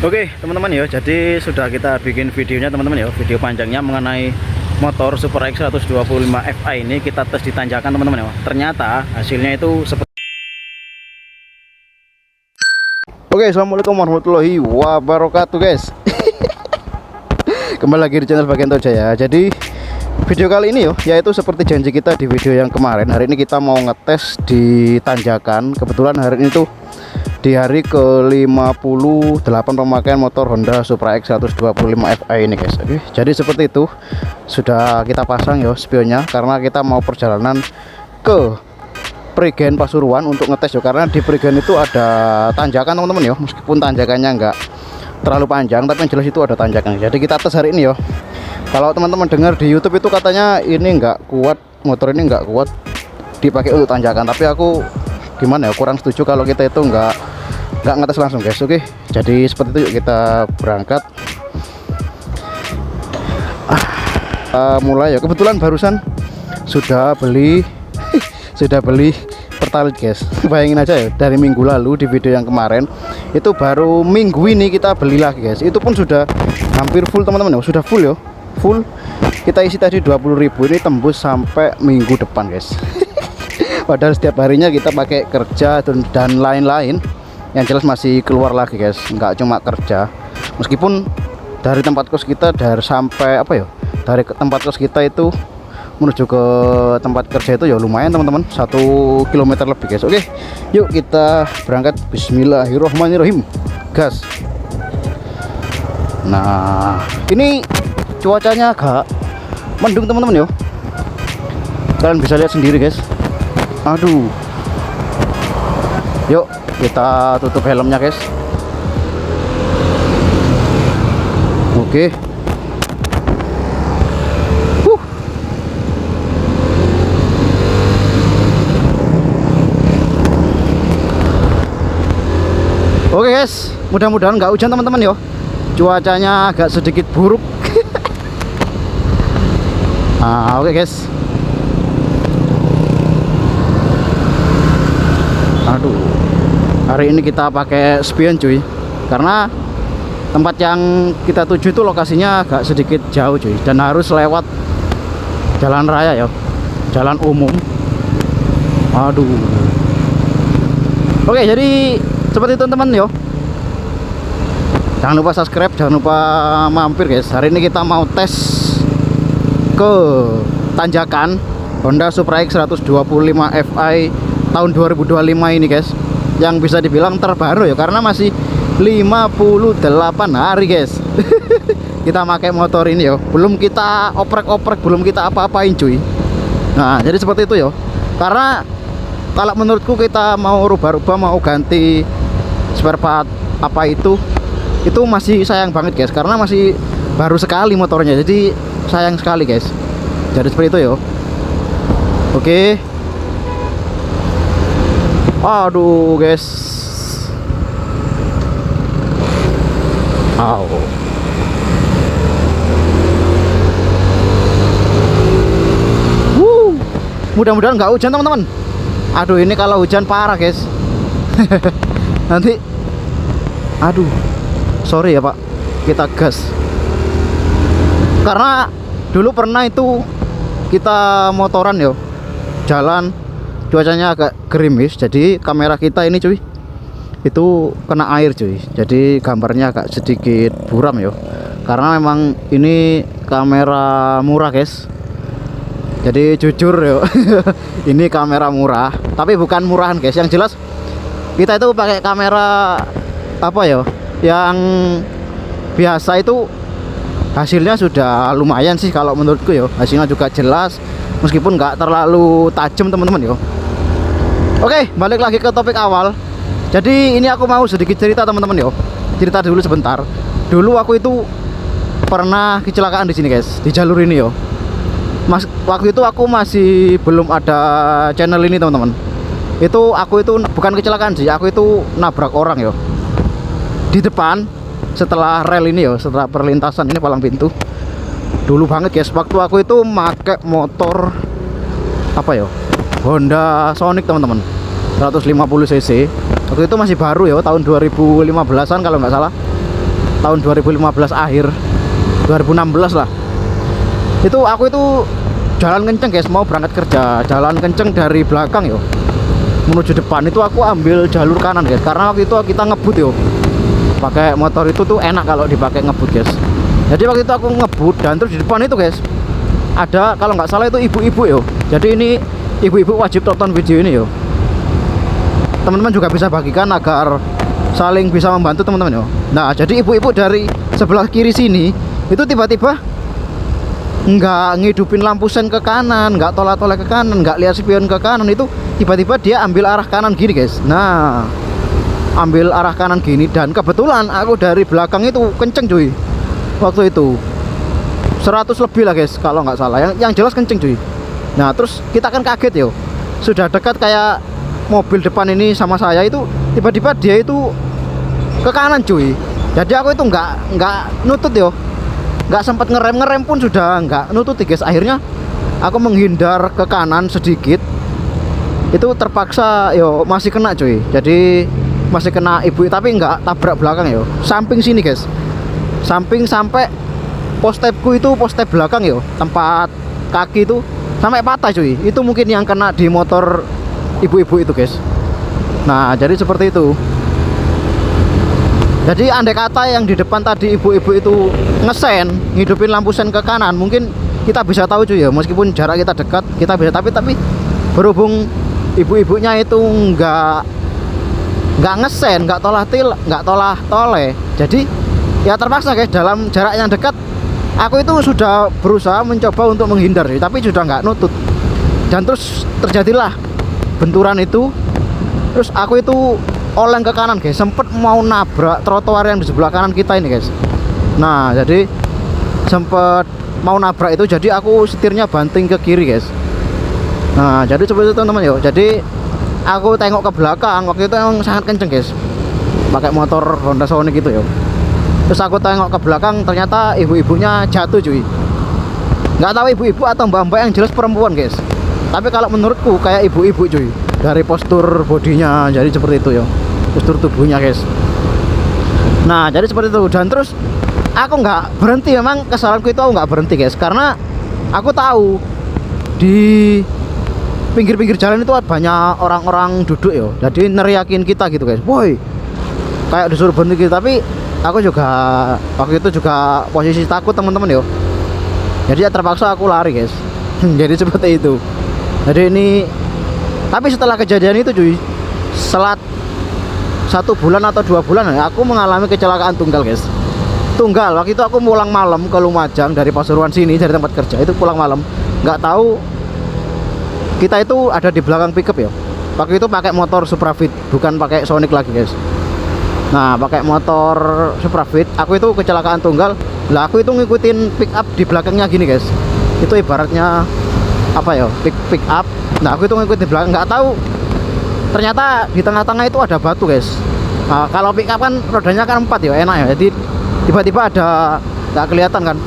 Oke teman-teman ya, jadi sudah kita bikin videonya teman-teman ya, video panjangnya mengenai motor Super X 125 Fi ini kita tes di tanjakan teman-teman ya. Ternyata hasilnya itu seperti. Oke, assalamualaikum warahmatullahi wabarakatuh guys. Kembali lagi di channel Bagian Toja ya. Jadi video kali ini yaitu seperti janji kita di video yang kemarin. Hari ini kita mau ngetes di tanjakan. Kebetulan hari ini tuh di hari ke-58 pemakaian motor Honda Supra X 125 Fi ini guys. Oke, jadi seperti itu sudah kita pasang ya spionnya, karena kita mau perjalanan ke Prigen Pasuruan untuk ngetes ya, karena di Prigen itu ada tanjakan teman-teman ya, meskipun tanjakannya enggak terlalu panjang tapi yang jelas itu ada tanjakan. Jadi kita tes hari ini ya. Kalau teman-teman dengar di YouTube itu katanya ini enggak kuat, motor ini enggak kuat dipakai untuk tanjakan, tapi aku gimana ya, kurang setuju kalau kita itu enggak ngetes langsung guys. Oke, jadi seperti itu, yuk kita berangkat. Mulai ya, kebetulan barusan sudah beli pertalite guys. Bayangin aja ya, dari minggu lalu di video yang kemarin itu baru minggu ini kita beli lagi guys. Itu pun sudah hampir full teman-teman ya, sudah full ya, full. Kita isi tadi 20.000, ini tembus sampai minggu depan guys. Padahal setiap harinya kita pakai kerja dan lain-lain, yang jelas masih keluar lagi guys, nggak cuma kerja. Meskipun dari tempat kos kita dari tempat kos kita itu menuju ke tempat kerja itu ya lumayan teman-teman, 1 kilometer lebih guys. Oke, yuk kita berangkat. Bismillahirrohmanirrohim, gas. Nah, ini cuacanya agak mendung teman-teman yuk, kalian bisa lihat sendiri guys. Aduh, yuk kita tutup helmnya guys. Oke. Oke guys, mudah-mudahan nggak hujan teman-teman yo. Cuacanya agak sedikit buruk. Nah, oke guys. Aduh, hari ini kita pakai spion cuy, karena tempat yang kita tuju itu lokasinya agak sedikit jauh cuy, dan harus lewat jalan raya ya, jalan umum. Aduh. Oke, jadi seperti itu teman yo. Jangan lupa subscribe, jangan lupa mampir guys. Hari ini kita mau tes ke tanjakan Honda Supra X 125 Fi tahun 2025 ini guys, yang bisa dibilang terbaru ya, karena masih 58 hari guys. Kita pakai motor ini ya, belum kita oprek-oprek, belum kita apa-apain cuy. Nah, jadi seperti itu ya. Karena kalau menurutku kita mau rubah-rubah, mau ganti spare part apa itu masih sayang banget guys, karena masih baru sekali motornya, jadi sayang sekali guys. Jadi seperti itu ya. Oke. Aduh guys. Mudah-mudahan nggak hujan teman-teman. Aduh, ini kalau hujan parah guys. Nanti aduh, sorry ya pak, kita gas. Karena dulu pernah itu kita motoran yo, jalan cuacanya agak gerimis, jadi kamera kita ini cuy itu kena air cuy, jadi gambarnya agak sedikit buram yo, karena memang ini kamera murah guys. Jadi jujur yo, ini kamera murah, tapi bukan murahan guys. Yang jelas kita itu pakai kamera apa ya, yang biasa itu hasilnya sudah lumayan sih kalau menurutku yo. Hasilnya juga jelas, meskipun nggak terlalu tajam teman-teman yo. Oke, balik lagi ke topik awal. Jadi ini aku mau sedikit cerita teman-teman yo. Cerita dulu sebentar. Dulu aku itu pernah kecelakaan di sini guys, di jalur ini yo. Waktu itu aku masih belum ada channel ini teman-teman. Itu aku itu bukan kecelakaan sih, aku itu nabrak orang yo di depan setelah rel ini yo, setelah perlintasan ini palang pintu. Dulu banget guys, waktu aku itu pakai motor apa yo, Honda Sonic teman-teman, 150 cc. Waktu itu masih baru ya, tahun 2015an kalau nggak salah. tahun 2015 akhir 2016 lah. Itu aku itu jalan kenceng guys, mau berangkat kerja, jalan kenceng dari belakang yo menuju depan. Itu aku ambil jalur kanan guys, karena waktu itu kita ngebut yo, pakai motor itu tuh enak kalau dipakai ngebut guys. Jadi waktu itu aku ngebut, dan terus di depan itu guys ada, kalau nggak salah itu ibu-ibu yo. Jadi ini ibu-ibu wajib tonton video ini yo. Teman-teman juga bisa bagikan agar saling bisa membantu teman-teman yo. Nah jadi ibu-ibu dari sebelah kiri sini itu tiba-tiba nggak ngidupin lampu sen ke kanan, nggak tolak-tolak ke kanan, nggak lihat spion ke kanan. Itu tiba-tiba dia ambil arah kanan gini guys. Nah ambil arah kanan gini, dan kebetulan aku dari belakang itu kenceng cuy waktu itu, 100 lebih lah guys kalau nggak salah, yang jelas kenceng cuy. Nah terus kita kan kaget yo, sudah dekat kayak mobil depan ini sama saya, itu tiba-tiba dia itu ke kanan cuy. Jadi aku itu nggak nutut yo, nggak sempat ngerem pun sudah nggak nutut guys. Akhirnya aku menghindar ke kanan sedikit, itu terpaksa yo masih kena cuy. Jadi masih kena ibu, tapi nggak tabrak belakang yo, samping sini guys, samping sampai pos stepku itu, pos step belakang yo, tempat kaki itu sampai patah cuy. Itu mungkin yang kena di motor ibu-ibu itu guys. Nah jadi seperti itu. Jadi andai kata yang di depan tadi ibu-ibu itu ngesen, ngidupin lampu sen ke kanan, mungkin kita bisa tahu cuy ya, meskipun jarak kita dekat kita bisa, tapi berhubung ibu-ibunya itu nggak ngesen, nggak tolah tole, jadi ya terpaksa guys, dalam jarak yang dekat aku itu sudah berusaha mencoba untuk menghindar, tapi sudah nggak nutut. Dan terus terjadilah benturan itu. Terus aku itu oleng ke kanan guys, sempet mau nabrak trotoar yang di sebelah kanan kita ini guys. Nah jadi sempet mau nabrak itu, jadi aku setirnya banting ke kiri guys. Nah jadi seperti itu teman-teman yo. Jadi aku tengok ke belakang, waktu itu emang sangat kenceng guys, pakai motor Honda Sonic gitu yo. Terus aku tengok ke belakang, ternyata ibu-ibunya jatuh cuy. Nggak tahu ibu-ibu atau mbak-mbak, yang jelas perempuan guys. Tapi kalau menurutku kayak ibu-ibu cuy, dari postur bodinya, jadi seperti itu ya, postur tubuhnya guys. Nah jadi seperti itu. Dan terus aku nggak berhenti, memang kesalahanku itu aku nggak berhenti guys, karena aku tahu di pinggir-pinggir jalan itu banyak orang-orang duduk ya, jadi neriakin kita gitu guys, woi, kayak disuruh berhenti gitu. Tapi aku juga waktu itu juga posisi takut teman-teman yo, jadi ya terpaksa aku lari guys. Jadi seperti itu. Jadi ini, tapi setelah kejadian itu cuy, selat 1 bulan atau 2 bulan aku mengalami kecelakaan tunggal guys. Tunggal, waktu itu aku pulang malam ke Lumajang dari Pasuruan sini, dari tempat kerja itu pulang malam. Nggak tahu kita itu ada di belakang pickup ya. Waktu itu pakai motor Suprafit, bukan pakai Sonic lagi guys. Nah pakai motor Suprafit, aku itu kecelakaan tunggal. Lah aku itu ngikutin pick up di belakangnya gini guys. Itu ibaratnya apa ya, pick up. Nah aku itu ngikutin di belakang, nggak tahu ternyata di tengah-tengah itu ada batu guys. Nah, kalau pick up kan rodanya kan 4 ya, enak ya. Jadi tiba-tiba ada, nggak kelihatan kan,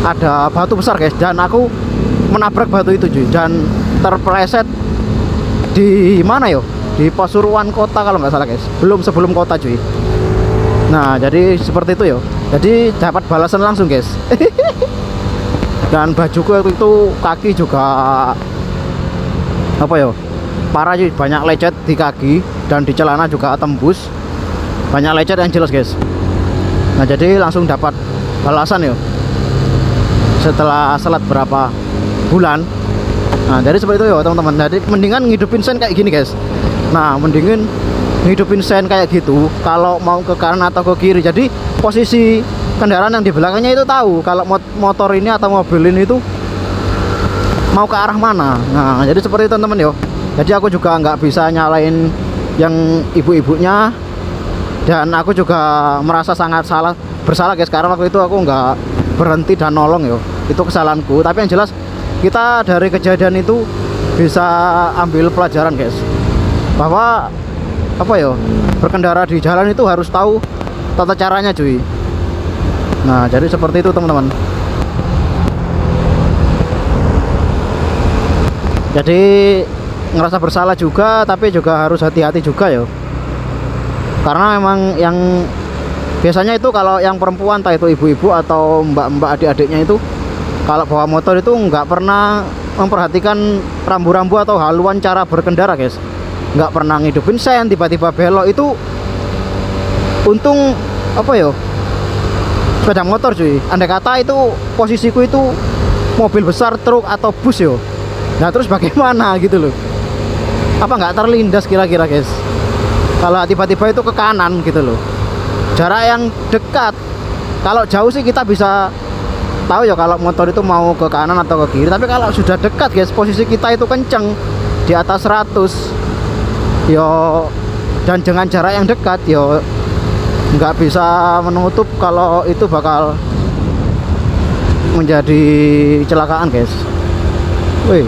ada batu besar guys, dan aku menabrak batu itu cuy, dan terpeleset di mana yo, di Pasuruan kota kalau nggak salah guys, sebelum kota cuy. Nah jadi seperti itu yo, jadi dapat balasan langsung guys. Dan bajuku itu, kaki juga apa yo, parah cuy, banyak lecet di kaki, dan di celana juga tembus, banyak lecet yang jelas guys. Nah jadi langsung dapat balasan yo setelah selat berapa bulan. Nah jadi seperti itu ya teman-teman. Jadi mendingan ngidupin sen kayak gini guys. Nah mendingin ngidupin sen kayak gitu kalau mau ke kanan atau ke kiri, jadi posisi kendaraan yang di belakangnya itu tahu kalau motor ini atau mobil ini itu mau ke arah mana. Nah jadi seperti itu teman-teman yo. Jadi aku juga nggak bisa nyalain yang ibu-ibunya, dan aku juga merasa sangat bersalah guys, karena waktu itu aku nggak berhenti dan nolong yo. Itu kesalahanku. Tapi yang jelas kita dari kejadian itu bisa ambil pelajaran guys, bahwa apa ya, berkendara di jalan itu harus tahu tata caranya cuy. Nah jadi seperti itu teman-teman. Jadi ngerasa bersalah juga, tapi juga harus hati-hati juga ya, karena memang yang Biasanya itu kalau yang perempuan, entah itu ibu-ibu atau mbak-mbak adik-adiknya itu, kalau bawa motor itu nggak pernah memperhatikan rambu-rambu atau haluan cara berkendara guys. Nggak pernah ngidupin sen, tiba-tiba belok itu. Untung apa ya, sepeda motor cuy. Andai kata itu posisiku itu mobil besar, truk atau bus yo, nah terus bagaimana gitu loh. Apa nggak terlindas kira-kira guys kalau tiba-tiba itu ke kanan gitu loh. Jarak yang dekat, kalau jauh sih kita bisa tahu ya kalau motor itu mau ke kanan atau ke kiri. Tapi kalau sudah dekat guys, posisi kita itu kenceng di atas 100 yo, dan dengan jarak yang dekat yo, nggak bisa menutup kalau itu bakal menjadi kecelakaan guys. Wih.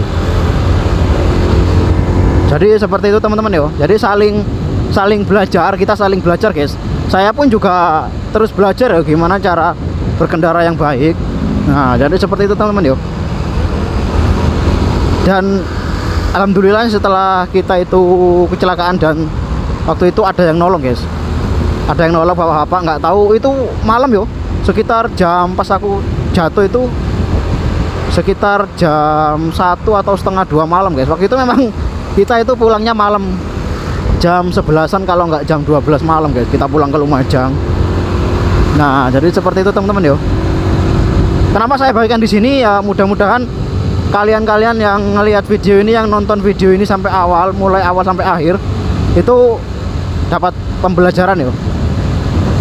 Jadi seperti itu teman-teman yo. Jadi saling belajar, kita saling belajar guys. Saya pun juga terus belajar ya gimana cara berkendara yang baik. Nah, jadi seperti itu teman-teman yo. Dan alhamdulillah setelah kita itu kecelakaan dan waktu itu ada yang nolong guys. Ada yang nolong bapak-bapak, nggak tahu itu malam yo, sekitar jam, pas aku jatuh itu sekitar jam 1 atau setengah 2 malam guys. Waktu itu memang kita itu pulangnya malam, jam 11-an kalau nggak jam 12 malam guys, kita pulang ke Lumajang. Nah jadi seperti itu teman-teman yo. Kenapa saya bagikan di sini ya, mudah-mudahan kalian-kalian yang ngelihat video ini, yang nonton video ini sampai awal, mulai awal sampai akhir, itu dapat pembelajaran yo.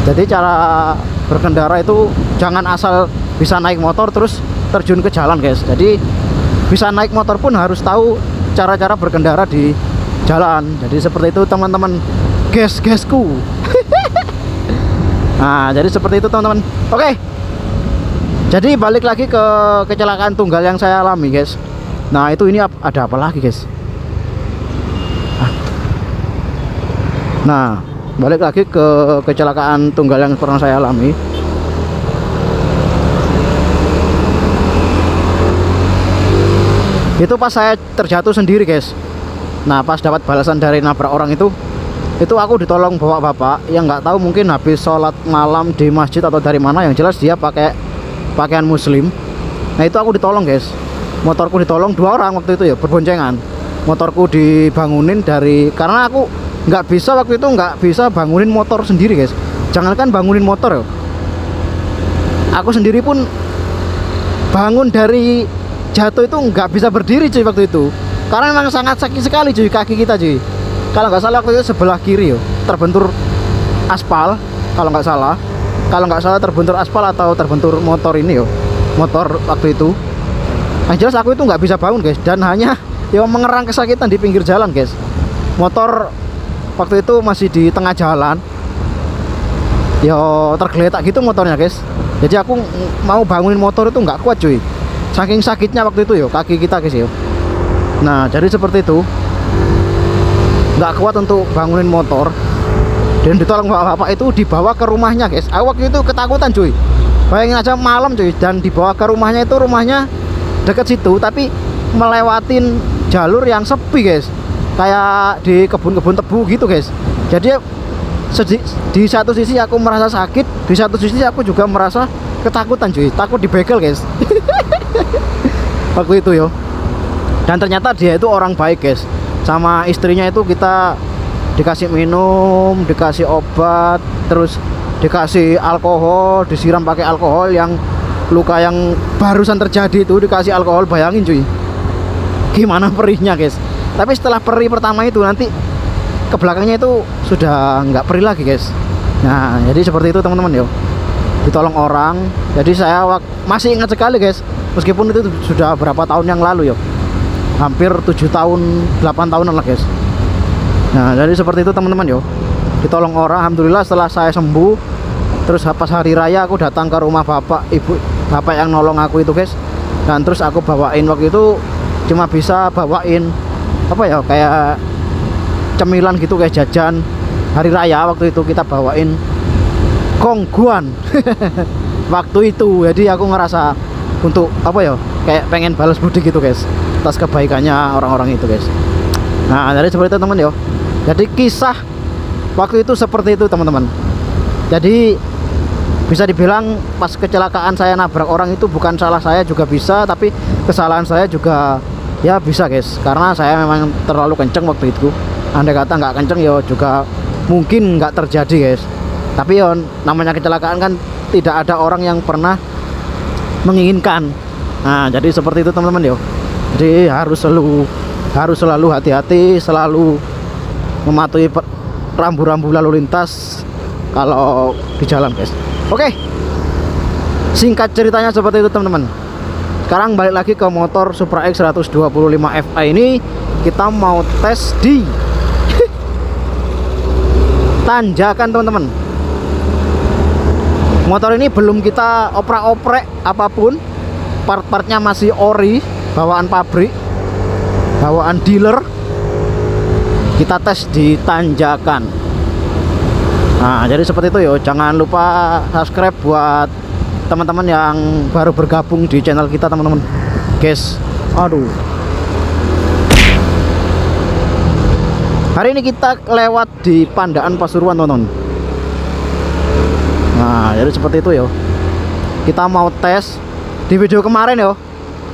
Jadi cara berkendara itu jangan asal bisa naik motor terus terjun ke jalan guys. Jadi bisa naik motor pun harus tahu cara-cara berkendara di jalan. Jadi seperti itu teman-teman, guys-guysku. Nah jadi seperti itu teman-teman. Oke, jadi balik lagi ke kecelakaan tunggal yang saya alami guys. Nah itu ini ada apa lagi guys. Nah balik lagi ke kecelakaan tunggal yang pernah saya alami. Itu pas saya terjatuh sendiri guys. Nah pas dapat balasan dari nabrak orang itu aku ditolong bapak-bapak yang nggak tahu, mungkin habis sholat malam di masjid atau dari mana, yang jelas dia pakai pakaian muslim. Nah itu aku ditolong guys. Motorku ditolong 2 orang waktu itu ya, berboncengan. Motorku dibangunin dari, karena aku nggak bisa waktu itu, nggak bisa bangunin motor sendiri guys. Jangankan bangunin motor ya, aku sendiri pun bangun dari jatuh itu nggak bisa berdiri cuy waktu itu, karena memang sangat sakit sekali cuy kaki kita cuy. Kalau nggak salah waktu itu sebelah kiri yo terbentur aspal, kalau nggak salah terbentur aspal atau terbentur motor ini yo, motor waktu itu. Yang jelas aku itu nggak bisa bangun guys, dan hanya yo mengerang kesakitan di pinggir jalan guys. Motor waktu itu masih di tengah jalan, yo tergeletak gitu motornya guys. Jadi aku mau bangunin motor itu nggak kuat cuy, saking sakitnya waktu itu yo kaki kita guys yo. Nah jadi seperti itu, nggak kuat untuk bangunin motor, dan ditolong bapak-bapak itu dibawa ke rumahnya guys. Aku waktu itu ketakutan cuy, bayangin aja malam cuy, dan dibawa ke rumahnya itu, rumahnya deket situ tapi melewatin jalur yang sepi guys, kayak di kebun-kebun tebu gitu guys. Jadi di satu sisi aku merasa sakit, di satu sisi aku juga merasa ketakutan cuy, takut dibegal guys. Waktu itu yo. Dan ternyata dia itu orang baik guys. Sama istrinya itu kita dikasih minum, dikasih obat, terus dikasih alkohol, disiram pakai alkohol. Yang luka yang barusan terjadi itu dikasih alkohol, bayangin cuy gimana perihnya guys. Tapi setelah perih pertama itu, nanti ke belakangnya itu sudah nggak perih lagi guys. Nah jadi seperti itu teman-teman yo, ditolong orang. Jadi saya masih ingat sekali guys, meskipun itu sudah berapa tahun yang lalu yo, hampir 7 tahun 8 tahunan lah guys. Nah jadi seperti itu teman-teman yo, ditolong orang. Alhamdulillah setelah saya sembuh, terus pas hari raya aku datang ke rumah bapak yang nolong aku itu guys. Dan terus aku bawain, waktu itu cuma bisa bawain apa ya, kayak cemilan gitu guys, jajan hari raya. Waktu itu kita bawain kongguan waktu itu. Jadi aku ngerasa untuk apa ya, kayak pengen balas budi gitu guys, atas kebaikannya orang-orang itu guys. Nah jadi seperti itu teman yo. Jadi kisah waktu itu seperti itu teman-teman. Jadi bisa dibilang pas kecelakaan saya nabrak orang itu bukan salah saya juga bisa, tapi kesalahan saya juga ya bisa guys, karena saya memang terlalu kenceng waktu itu. Andai kata nggak kenceng ya juga mungkin nggak terjadi guys. Tapi ya namanya kecelakaan kan tidak ada orang yang pernah menginginkan. Nah jadi seperti itu teman-teman yo. Jadi harus selalu hati-hati, selalu mematuhi rambu-rambu lalu lintas kalau di jalan guys. Oke, singkat ceritanya seperti itu teman-teman. Sekarang balik lagi ke motor Supra X 125 Fi ini. Kita mau tes di tanjakan teman-teman. Motor ini belum kita oprek-oprek apapun, part-partnya masih ori, bawaan pabrik, bawaan dealer. Kita tes di tanjakan. Nah jadi seperti itu yo. Jangan lupa subscribe buat teman-teman yang baru bergabung di channel kita teman-teman guys. Aduh, hari ini kita lewat di Pandaan Pasuruan teman-teman. Nah jadi seperti itu yo. Kita mau tes di video kemarin yo.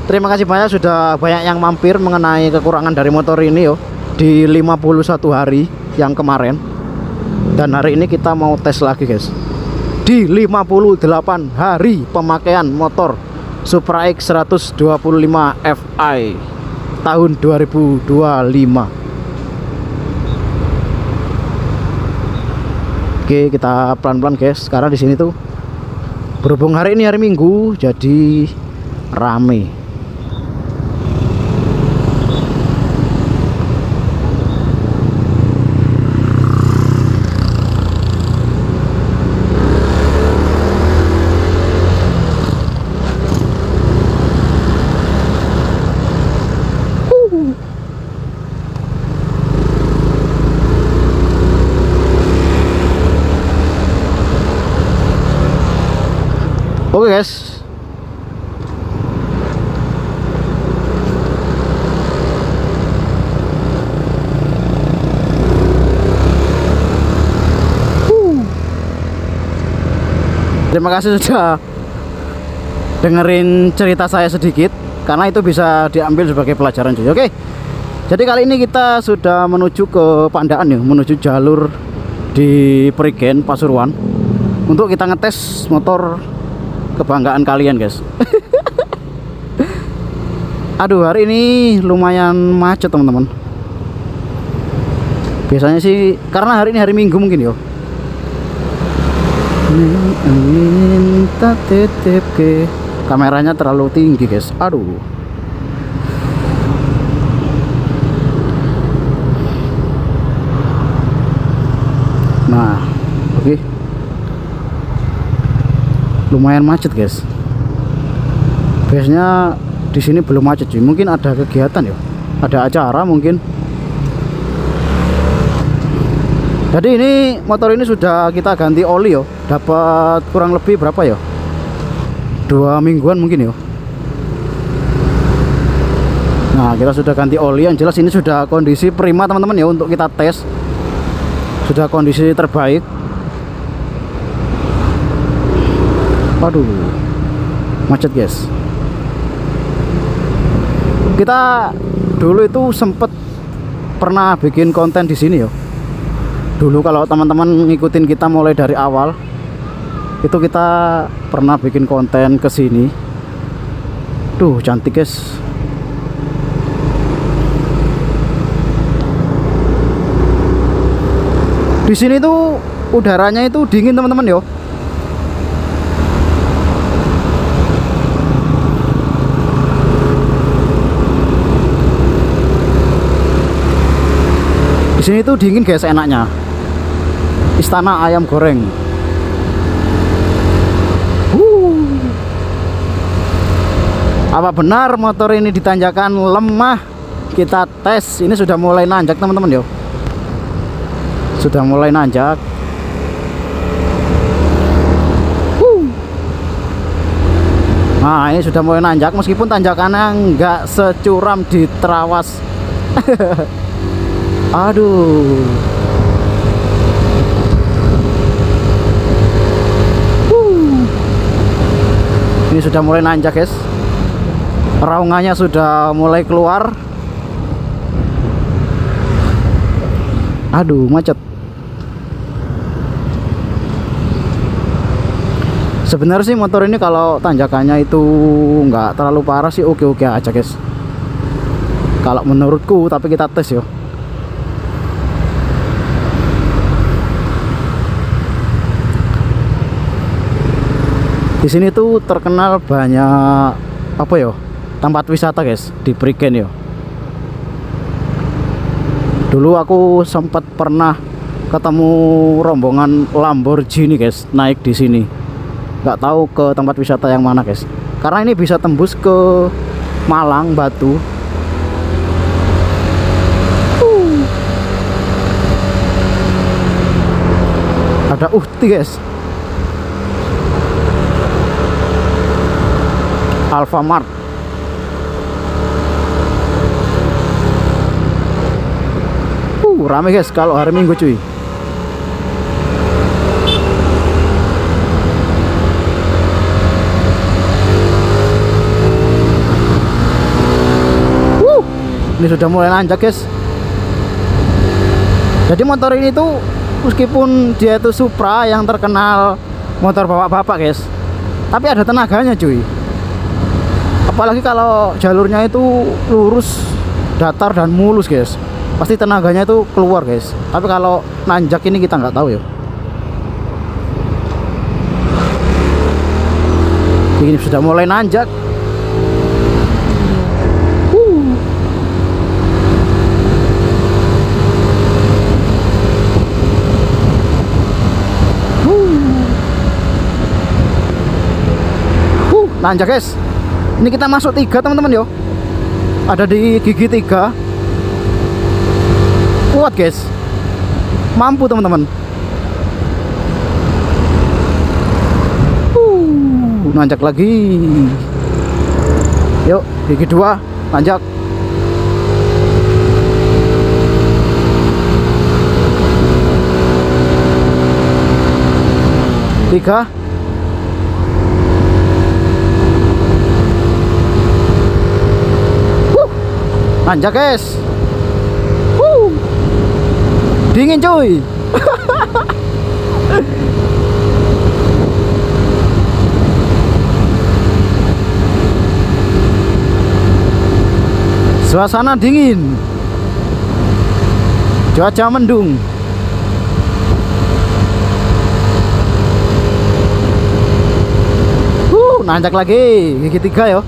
Terima kasih banyak sudah banyak yang mampir mengenai kekurangan dari motor ini yo, di 51 hari yang kemarin. Dan hari ini kita mau tes lagi guys, di 58 hari pemakaian motor Supra X 125 Fi tahun 2025. Oke, kita pelan-pelan guys, karena di sini tuh berhubung hari ini hari Minggu jadi rame. Oke guys, terima kasih sudah dengerin cerita saya sedikit, karena itu bisa diambil sebagai pelajaran juga. Oke, jadi kali ini kita sudah menuju ke Pandaan ya, menuju jalur di Prigen Pasuruan untuk kita ngetes motor kebanggaan kalian guys. Aduh, hari ini lumayan macet teman-teman. Biasanya sih karena hari ini hari Minggu mungkin yo. Minta titip ke kameranya terlalu tinggi guys. Aduh. Nah, oke. Lumayan macet guys. Biasanya di sini belum macet cuy. Mungkin ada kegiatan ya, ada acara mungkin. Jadi ini motor ini sudah kita ganti oli yo. Dapat kurang lebih berapa ya? 2 mingguan mungkin yo. Nah kita sudah ganti oli. Yang jelas ini sudah kondisi prima teman-teman ya, untuk kita tes. Sudah kondisi terbaik. Waduh, macet guys. Kita dulu itu sempet pernah bikin konten di sini ya. Dulu kalau teman-teman ngikutin kita mulai dari awal, itu kita pernah bikin konten ke sini. Duh, cantik guys. Di sini tuh udaranya itu dingin teman-teman yo. Di sini tuh dingin guys, enaknya. Istana ayam goreng. Apa benar motor ini ditanjakan lemah? Kita tes. Ini sudah mulai nanjak teman-teman yo. Sudah mulai nanjak. Nah ini sudah mulai nanjak, meskipun tanjakannya nggak securam di Trawas. Aduh. Ini sudah mulai nanjak guys, raungannya sudah mulai keluar. Aduh, macet. Sebenarnya sih motor ini kalau tanjakannya itu nggak terlalu parah sih, oke-oke aja guys, kalau menurutku. Tapi kita tes yo. Di sini tuh terkenal banyak apa yo, tempat wisata guys di Prigen yo. Dulu aku sempat pernah ketemu rombongan Lamborghini guys naik di sini. Nggak tahu ke tempat wisata yang mana guys, karena ini bisa tembus ke Malang, Batu. Ada Uhti guys, Alfamart. Rame guys kalau hari Minggu cuy. Ini sudah mulai nanjak guys. Jadi motor ini tuh meskipun dia itu Supra yang terkenal motor bapak-bapak guys, tapi ada tenaganya cuy. Apalagi kalau jalurnya itu lurus, datar dan mulus guys, pasti tenaganya itu keluar guys. Tapi kalau nanjak ini kita nggak tahu ya. Ini sudah mulai nanjak. Nanjak guys. Ini kita masuk 3 teman-teman yo. Ada di gigi 3. Kuat guys, mampu teman-teman. Nanjak lagi. Yuk gigi 2 nanjak. Tiga. Nanjak guys. Dingin cuy. Suasana dingin, cuaca mendung. Nanjak lagi gigi 3 yo.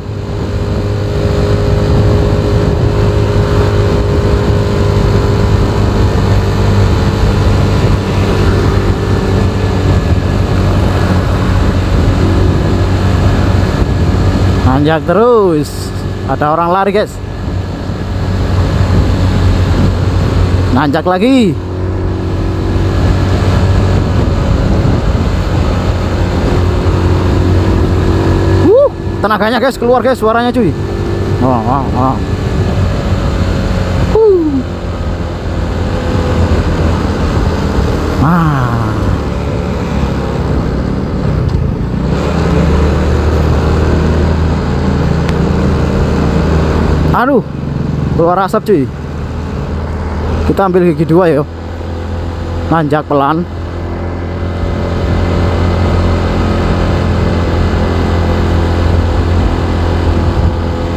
Nanjak terus. Ada orang lari guys. Nanjak lagi. Tenaganya guys keluar guys, suaranya cuy. Aduh, keluar asap cuy. Kita ambil gigi 2 ya. Nanjak pelan.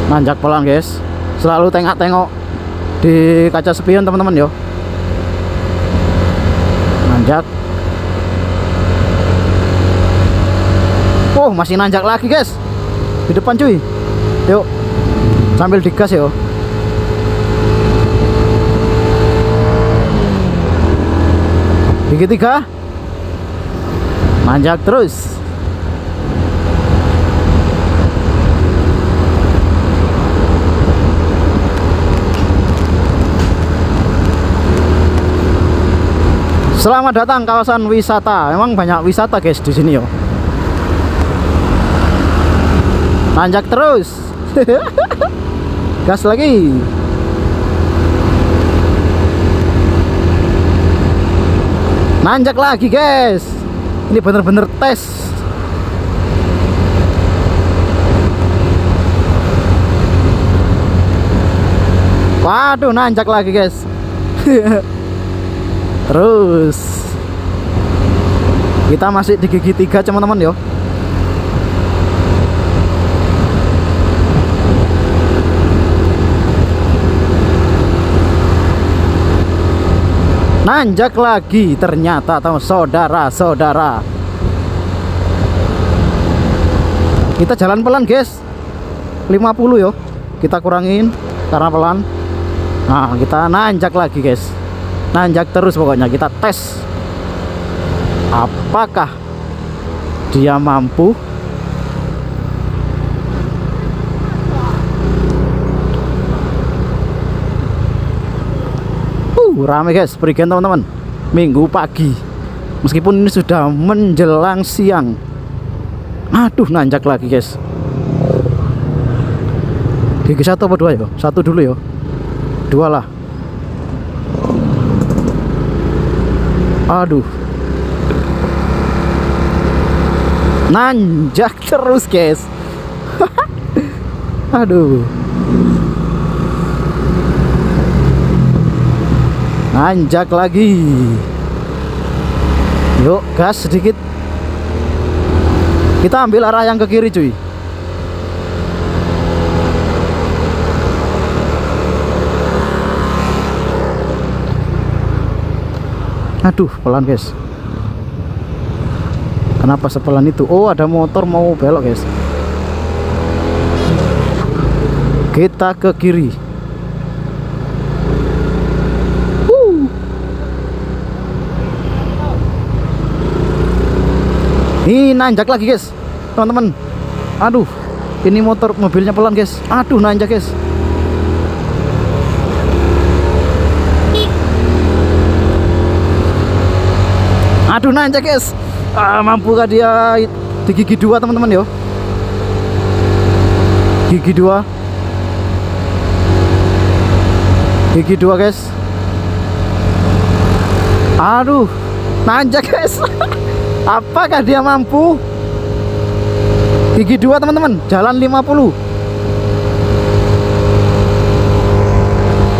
Nanjak pelan guys. Selalu tengok-tengok di kaca spion teman-teman yo. Nanjak. Oh, masih nanjak lagi guys. Di depan cuy. Yuk. Sambil digas yo. Gigi 3. Nanjak terus. Selamat datang kawasan wisata. Memang banyak wisata guys di sini yo. Nanjak terus. Gas lagi. Nanjak lagi guys. Ini bener-bener tes. Aduh, nanjak lagi guys. Terus kita masih di gigi 3 teman-teman yo. Nanjak lagi ternyata teman saudara-saudara. Kita jalan pelan guys, 50 yo. Kita kurangin karena pelan. Nah kita nanjak lagi guys, nanjak terus pokoknya. Kita tes apakah dia mampu. Rame guys, perigen teman-teman. Minggu pagi, meskipun ini sudah menjelang siang. Aduh, nanjak lagi guys. Gigi 1 apa 2 yo? 1 dulu yo. 2 lah. Aduh, nanjak terus guys. Aduh, nanjak lagi. Yuk gas sedikit. Kita ambil arah yang ke kiri cuy. Aduh, pelan guys. Kenapa sepelan itu? Oh, ada motor mau belok guys. Kita ke kiri. Ini nanjak lagi guys teman-teman. Aduh, ini mobilnya pelan guys. Aduh, nanjak guys. Aduh, nanjak guys. Mampukah dia di gigi 2 teman-teman yo. Gigi 2. Gigi 2 guys. Aduh, nanjak guys. Apakah dia mampu? Gigi 2 teman-teman, jalan 50.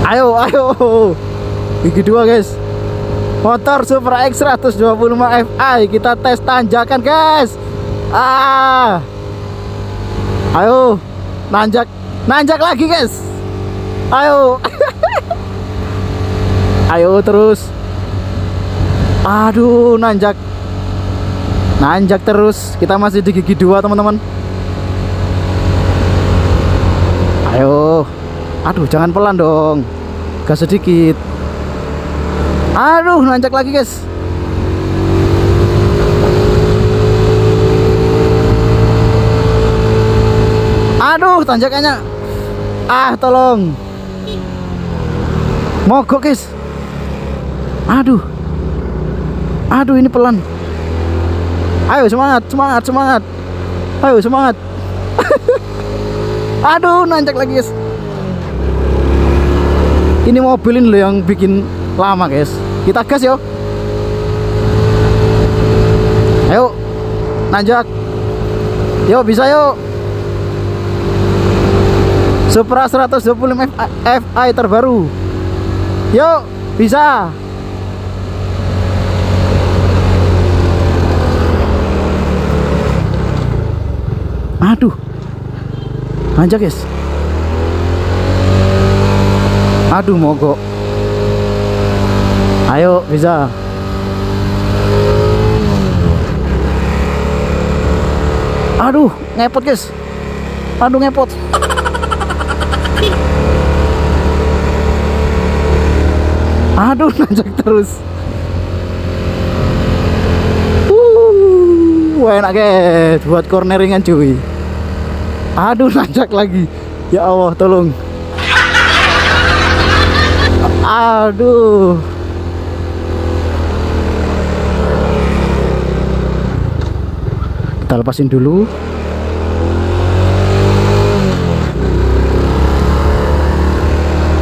Ayo, ayo. Gigi 2 guys. Motor Supra X 125 Fi. Kita tes tanjakan guys. Ayo, nanjak. Nanjak lagi guys. Ayo. Ayo terus. Aduh, nanjak. Nanjak terus. Kita masih di gigi 2 teman-teman. Ayo. Aduh, jangan pelan dong. Gas sedikit. Aduh, nanjak lagi guys. Aduh, tanjakannya. Tolong. Mogok guys. Aduh. Aduh, ini pelan. Ayo semangat, semangat, semangat. Ayo semangat. Aduh, nanjak lagi guys. Ini mobil ini loh yang bikin lama guys. Kita gas yo. Ayo, nanjak. Yo, bisa yo. Supra 125 Fi terbaru. Yo, bisa. Aduh, nanjak guys. Aduh, mogok. Ayo, bisa. Aduh, ngepot guys. Aduh, ngepot. Aduh, nanjak terus. Enak guys, buat corneringan cuy. Aduh, nanjak lagi. Ya Allah, tolong. Aduh. Kita lepasin dulu.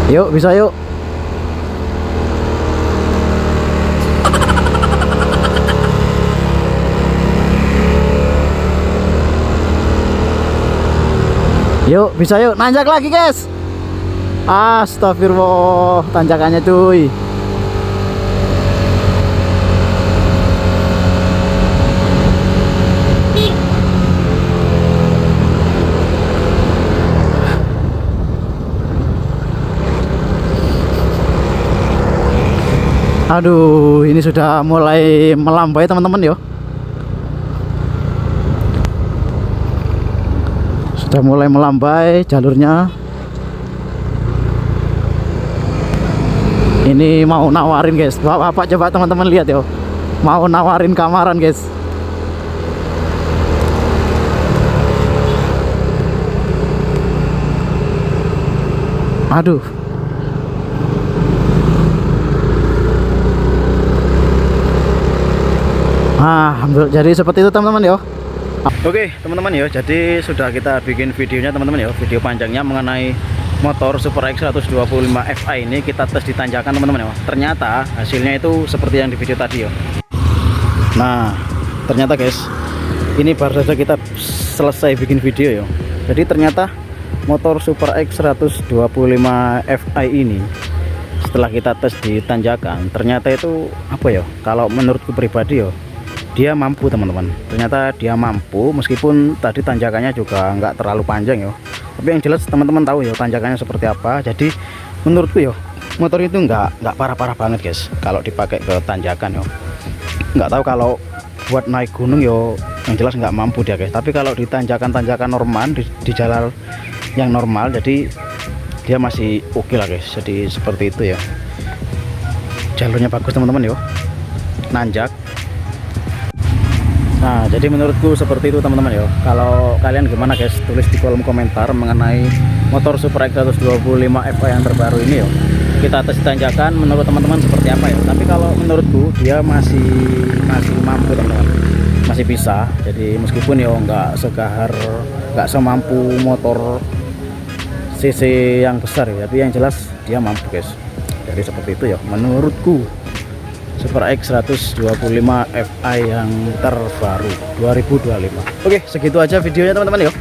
Yuk, bisa yuk. Yuk, bisa yuk. Nanjak lagi guys. Astagfirullah, tanjakannya cuy. Aduh, ini sudah mulai melambai teman-teman yo. Sudah mulai melambai jalurnya. Ini mau nawarin guys. Bapak coba teman-teman lihat yo. Mau nawarin kamaran guys. Aduh. Jadi seperti itu teman-teman yo. Oke teman-teman ya, jadi sudah kita bikin videonya teman-teman ya, video panjangnya mengenai motor Super X 125 Fi ini kita tes di tanjakan teman-teman ya. Ternyata hasilnya itu seperti yang di video tadi ya. Nah ternyata guys, ini baru saja kita selesai bikin video ya. Jadi ternyata motor Super X 125 Fi ini setelah kita tes di tanjakan, ternyata itu apa ya, kalau menurutku pribadi ya, dia mampu teman-teman. Ternyata dia mampu meskipun tadi tanjakannya juga nggak terlalu panjang ya, tapi yang jelas teman-teman tahu ya tanjakannya seperti apa. Jadi menurutku ya motor itu nggak parah-parah banget guys kalau dipakai ke tanjakan ya. Nggak tahu kalau buat naik gunung yo yang jelas nggak mampu dia guys, tapi kalau di tanjakan-tanjakan normal, di jalan yang normal, jadi dia masih oke lah guys. Jadi seperti itu ya, jalurnya bagus teman-teman yo, nanjak. Nah jadi menurutku seperti itu teman-teman ya. Kalau kalian gimana guys, tulis di kolom komentar mengenai motor Super X 125 Fi yang terbaru ini ya. Kita tes tanjakan, menurut teman-teman seperti apa ya. Tapi kalau menurutku dia masih mampu teman-teman, masih bisa. Jadi meskipun ya nggak segahar, nggak semampu motor cc yang besar ya, tapi yang jelas dia mampu guys. Jadi seperti itu ya menurutku Super X 125 Fi yang terbaru 2025. Oke, segitu aja videonya teman-teman ya.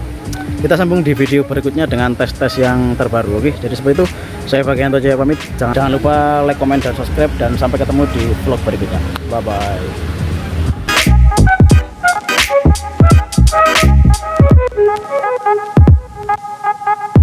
Kita sambung di video berikutnya dengan tes-tes yang terbaru. Oke, jadi seperti itu. Saya Bagianto Jaya pamit. Jangan lupa like, comment, dan subscribe, dan sampai ketemu di vlog berikutnya. Bye bye.